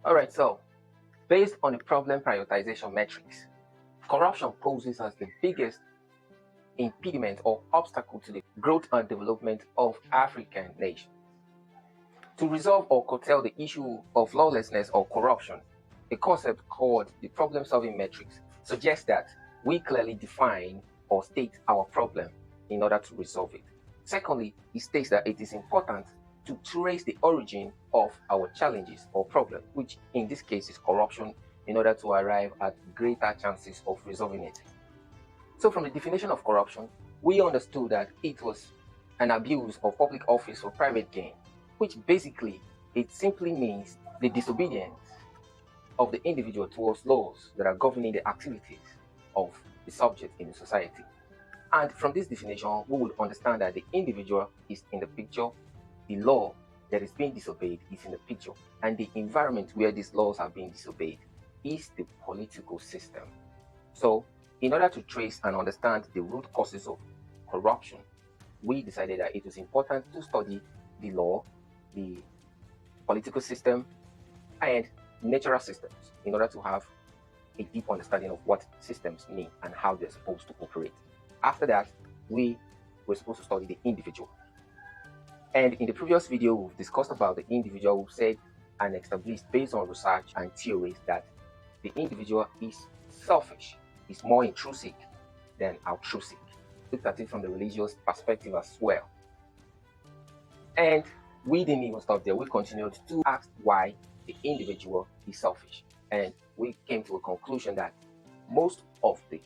Alright, so based on the problem prioritization metrics, corruption poses as the biggest impediment or obstacle to the growth and development of African nations. To resolve or curtail the issue of lawlessness or corruption, a concept called the problem-solving matrix suggests that we clearly define or state our problem in order to resolve it. Secondly, it states that it is important to trace the origin of our challenges or problem, which in this case is corruption, in order to arrive at greater chances of resolving it. So from the definition of corruption, we understood that it was an abuse of public office for private gain, which basically it simply means the disobedience of the individual towards laws that are governing the activities of the subject in the society. And from this definition, we would understand that the individual is in the picture, the law that is being disobeyed is in the picture, and the environment where these laws are being disobeyed is the political system. So, in order to trace and understand the root causes of corruption, we decided that it was important to study the law, the political system, and natural systems in order to have a deep understanding of what systems mean and how they're supposed to operate. After that, we were supposed to study the individual. And in the previous video, we've discussed about the individual. We've said and established based on research and theories that the individual is selfish, is more intrusive than altruistic. Looked at it from the religious perspective as well. And we didn't even stop there. We continued to ask why the individual is selfish. And we came to a conclusion that most of the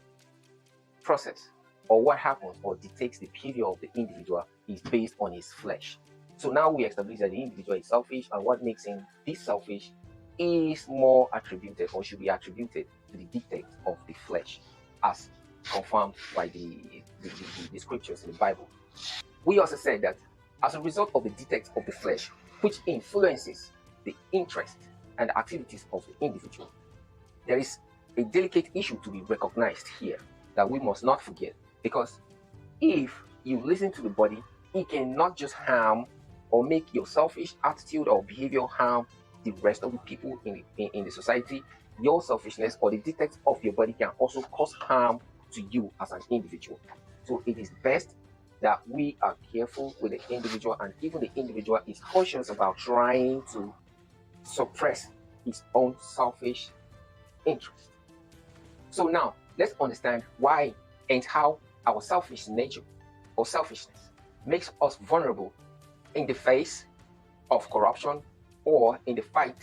process or what happens or dictates the behavior of the individual is based on his flesh. So now we establish that the individual is selfish, and what makes him this selfish is more attributed or should be attributed to the dictates of the flesh as confirmed by the scriptures in the Bible. We also said that as a result of the dictates of the flesh, which influences the interest and activities of the individual, there is a delicate issue to be recognized here that we must not forget. Because if you listen to the body, it cannot just harm or make your selfish attitude or behavior harm the rest of the people in the society. Your selfishness or the dictates of your body can also cause harm to you as an individual. So it is best that we are careful with the individual, and even the individual is cautious about trying to suppress his own selfish interest. So now let's understand why and how our selfish nature or selfishness makes us vulnerable in the face of corruption or in the fight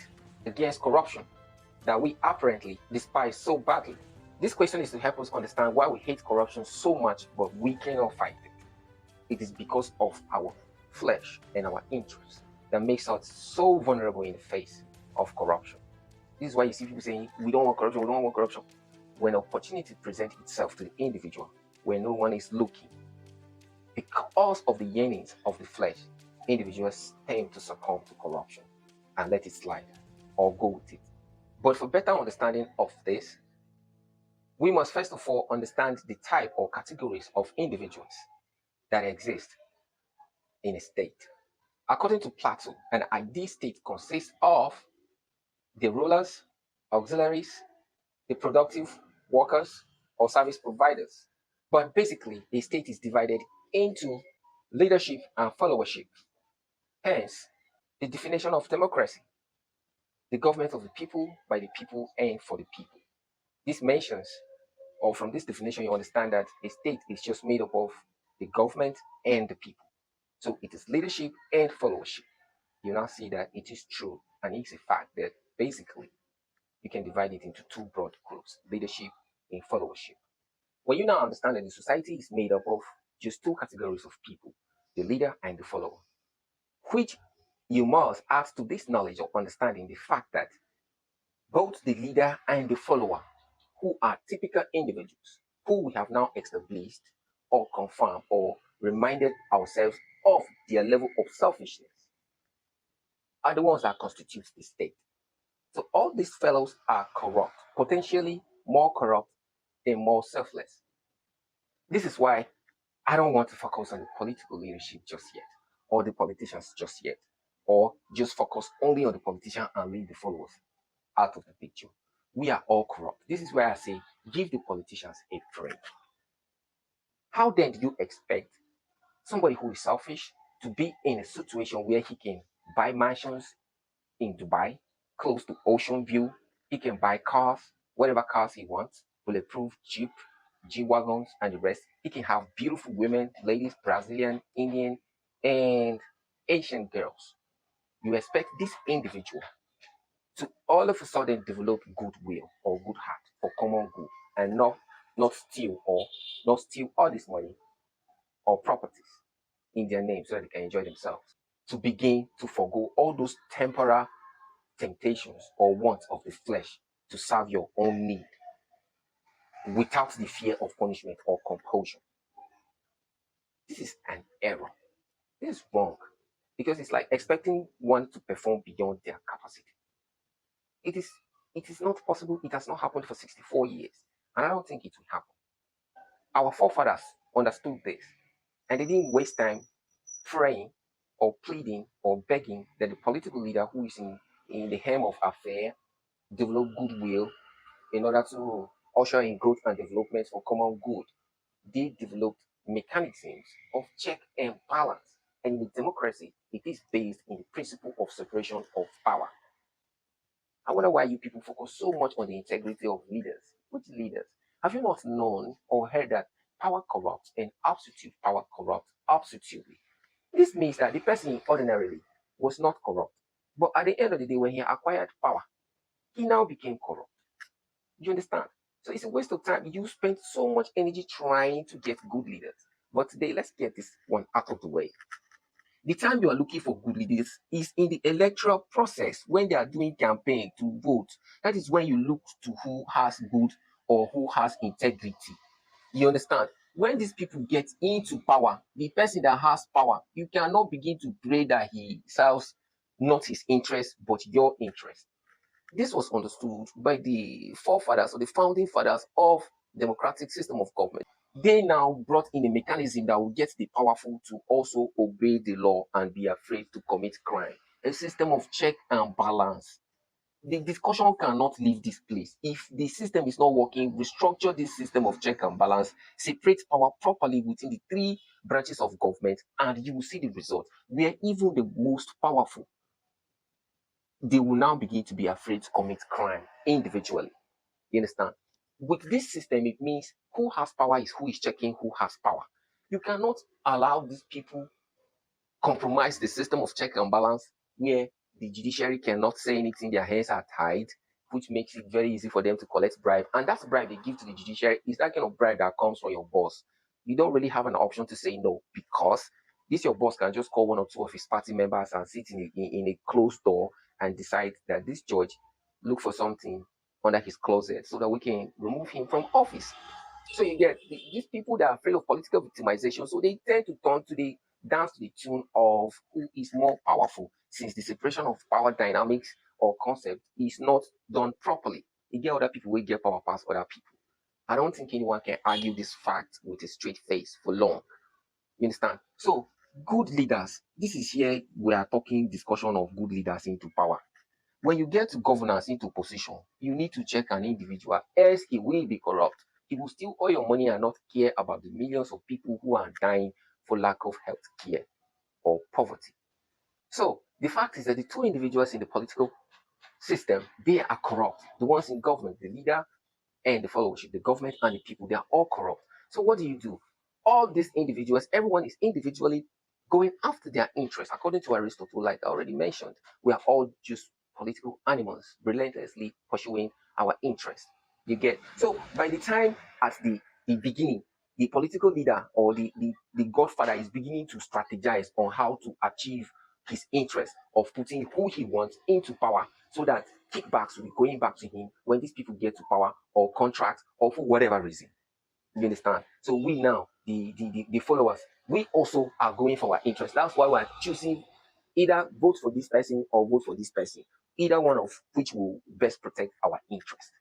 against corruption that we apparently despise so badly. This question is to help us understand why we hate corruption so much but we cannot fight it. It is because of our flesh and our interests that makes us so vulnerable in the face of corruption. This is why you see people saying, we don't want corruption, we don't want corruption. When opportunity presents itself to the individual, when no one is looking, because of the yearnings of the flesh, individuals tend to succumb to corruption and let it slide or go with it. But for better understanding of this, we must first of all understand the type or categories of individuals that exist in a state. According to Plato, an ideal state consists of the rulers, auxiliaries, the productive workers or service providers. But basically, a state is divided into leadership and followership. Hence, the definition of democracy, the government of the people, by the people, and for the people. This mentions, or from this definition, you understand that a state is just made up of the government and the people. So it is leadership and followership. You now see that it is true, and it's a fact that basically you can divide it into two broad groups, leadership and followership. When you now understand that the society is made up of just two categories of people, the leader and the follower, which you must add to this knowledge or understanding the fact that both the leader and the follower, who are typical individuals, who we have now established or confirmed or reminded ourselves of their level of selfishness, are the ones that constitute the state. So all these fellows are corrupt, potentially more corrupt and more selfless. This is why I don't want to focus on the political leadership just yet, or the politicians just yet, or just focus only on the politician and leave the followers. out of the picture. We are all corrupt. This is where I say, give the politicians a break. How then do you expect somebody who is selfish to be in a situation where he can buy mansions in Dubai, close to ocean view? He can buy cars, whatever cars he wants, bulletproof Jeep, G-Wagons, and the rest. He can have beautiful women, ladies, Brazilian, Indian, and Asian girls. You expect this individual to all of a sudden develop goodwill or good heart for common good and not steal all this money or properties in their name so that they can enjoy themselves. To begin to forego all those temporal temptations or wants of the flesh to serve your own need without the fear of punishment or compulsion. This is an error. This is wrong because it's like expecting one to perform beyond their capacity. It is not possible. It has not happened for 64 years, and I don't think it will happen. Our forefathers understood this, and they didn't waste time praying or pleading or begging that the political leader who is in the helm of affair develop goodwill in order to usher in growth and development for common good. They developed mechanisms of check and balance. And in a democracy, it is based in the principle of separation of power. I wonder why you people focus so much on the integrity of leaders. Which leaders? Have you not known or heard that power corrupts and absolute power corrupts absolutely? This means that the person ordinarily was not corrupt. But at the end of the day, when he acquired power, he now became corrupt. You understand? So it's a waste of time. You spend so much energy trying to get good leaders. But today, let's get this one out of the way. The time you are looking for good leaders is in the electoral process when they are doing campaign to vote. That is when you look to who has good or who has integrity. You understand? When these people get into power, the person that has power, you cannot begin to pray that he serves not his interest, but your interest. This was understood by the forefathers or the founding fathers of democratic system of government. They now brought in a mechanism that will get the powerful to also obey the law and be afraid to commit crime. A system of check and balance. The discussion cannot leave this place. If the system is not working, restructure this system of check and balance, separate power properly within the three branches of government, and you will see the result where even the most powerful, they will now begin to be afraid to commit crime individually. You understand? With this system, it means who has power is who is checking who has power. You cannot allow these people compromise the system of check and balance where the judiciary cannot say anything, their hands are tied, which makes it very easy for them to collect bribe. And that bribe they give to the judiciary is that kind of bribe that comes from your boss. You don't really have an option to say no because this your boss can just call one or two of his party members and sit in a closed door and decide that this judge look for something under his closet so that we can remove him from office. So you get these people that are afraid of political victimization, so they tend to turn to the dance to the tune of who is more powerful, since the separation of power dynamics or concept is not done properly. You get other people will get power past other people. I don't think anyone can argue this fact with a straight face for long. You understand? So good leaders, this is here we are talking discussion of good leaders into power. When you get governance into position, you need to check an individual, else he will be corrupt. He will steal all your money and not care about the millions of people who are dying for lack of health care or poverty. So the fact is that the two individuals in the political system, they are corrupt. The ones in government, the leader and the followership, the government and the people, they are all corrupt. So what do? All these individuals, everyone is individually going after their interests. According to Aristotle, like I already mentioned, we are all just political animals, relentlessly pursuing our interests. You get so by the time at the beginning, the political leader or the godfather is beginning to strategize on how to achieve his interest of putting who he wants into power so that kickbacks will be going back to him when these people get to power or contracts or for whatever reason. You understand? So we now, the followers, we also are going for our interest. That's why we're choosing either vote for this person or vote for this person. Either one of which will best protect our interest.